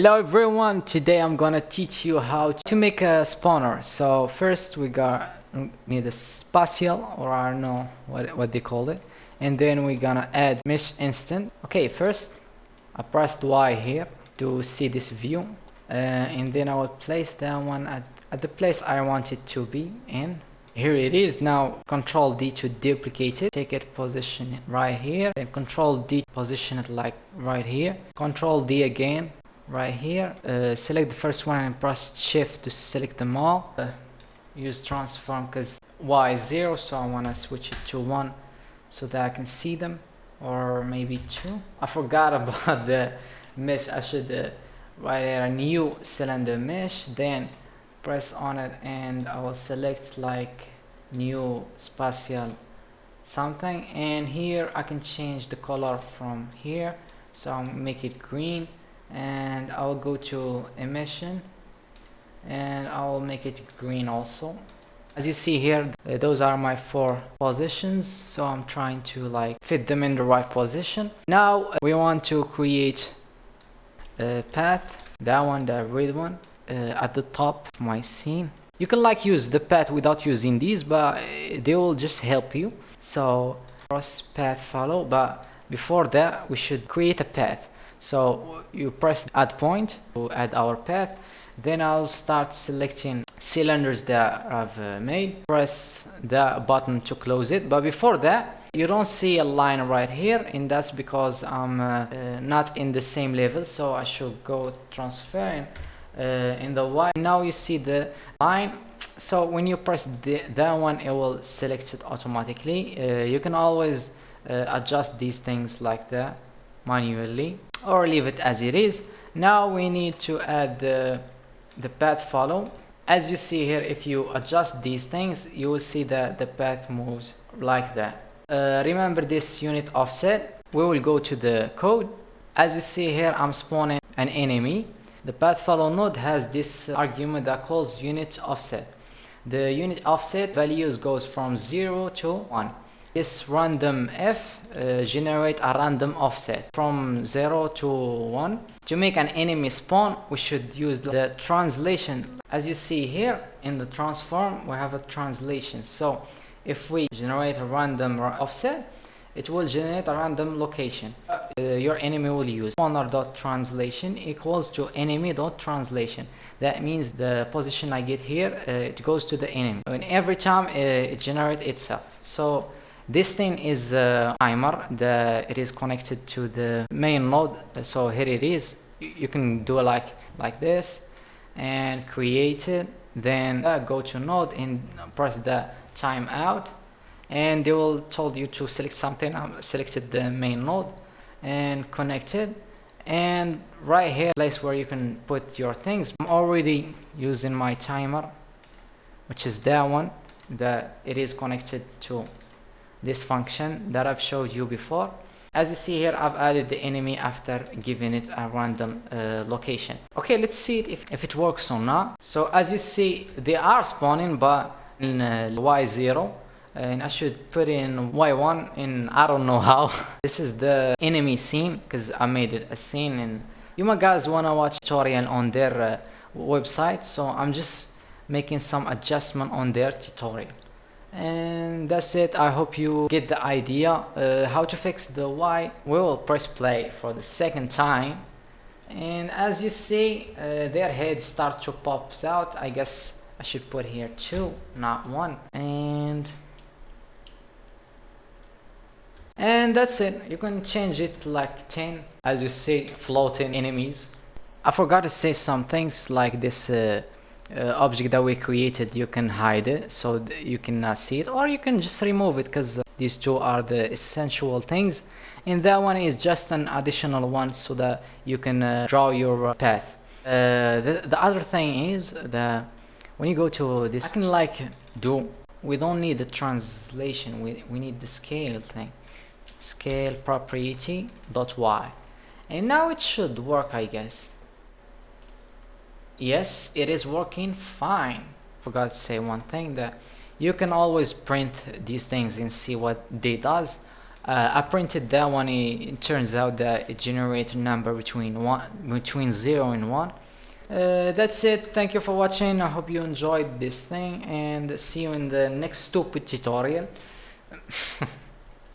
Hello everyone, today I'm gonna teach you how to make a spawner. So first we need a spatial, or I don't know what they call it, and then we're gonna add mesh instant. Okay, first I pressed Y here to see this view, and then I will place that one at the place I want it to be in. Here it is. Now Control D to duplicate it, take it, position it right here, and Control D position it like right here, Control D again right here, select the first one and press shift to select them all. Use transform because Y is 0, so I want to switch it to 1 so that I can see them, or maybe 2. I forgot about the mesh. I should write a new cylinder mesh, then press on it, and I will select like new spatial something, and here I can change the color from here, so I'll make it green, and I'll go to emission and I'll make it green also. As you see here, those are my 4 positions, so I'm trying to like fit them in the right position. Now we want to create a path, that one, the red one, at the top of my scene. You can like use the path without using these, but they will just help you. So cross path follow, but before that we should create a path. So you press add point to add our path, then I'll start selecting cylinders that I've made, press the button to close it. But before that, you don't see a line right here, and that's because I'm not in the same level, so I should go transfer in the Y. Now you see the line, so when you press that one, it will select it automatically. You can always adjust these things like that manually, or leave it as it is. Now we need to add the path follow. As you see here, if you adjust these things, you will see that the path moves like that. Remember this unit offset. We will go to the code. As you see here, I'm spawning an enemy. The path follow node has this argument that calls unit offset. The unit offset values goes from 0 to 1. This random f generate a random offset from 0 to 1. To make an enemy spawn, we should use the translation. As you see here in the transform, we have a translation. So if we generate a random offset, it will generate a random location. Your enemy will use spawner.translation equals to enemy.translation. That means the position I get here, it goes to the enemy, and every time it generates itself. So this thing is a timer that it is connected to the main node. So here it is. You can do it like this and create it, then go to node and press the timeout, and they will told you to select something. I selected the main node and connected, and right here place where you can put your things. I'm already using my timer, which is that one, that it is connected to this function that I've showed you before. As you see here, I've added the enemy after giving it a random location. Okay, let's see if it works or not. So as you see, they are spawning, but in Y0, and I should put in Y1, and I don't know how. This is the enemy scene because I made it a scene, and you might guys wanna watch tutorial on their website, so I'm just making some adjustment on their tutorial. And that's it. I hope you get the idea how to fix the Y. We will press play for the second time, and as you see, their heads start to pop out. I guess I should put here 2, not 1, and that's it. You can change it like 10. As you see, floating enemies. I forgot to say some things like this object that we created. You can hide it so you cannot see it, or you can just remove it, because these two are the essential things, and that one is just an additional one so that you can draw your path. The other thing is that when you go to this, I can like we don't need the translation, we need the scale thing, scale property .y, and now it should work, I guess. Yes, it is working fine. Forgot to say one thing, that you can always print these things and see what they does. I printed that one. It turns out that it generates a number between 0 and 1. That's it. Thank you for watching. I hope you enjoyed this thing, and see you in the next stupid tutorial.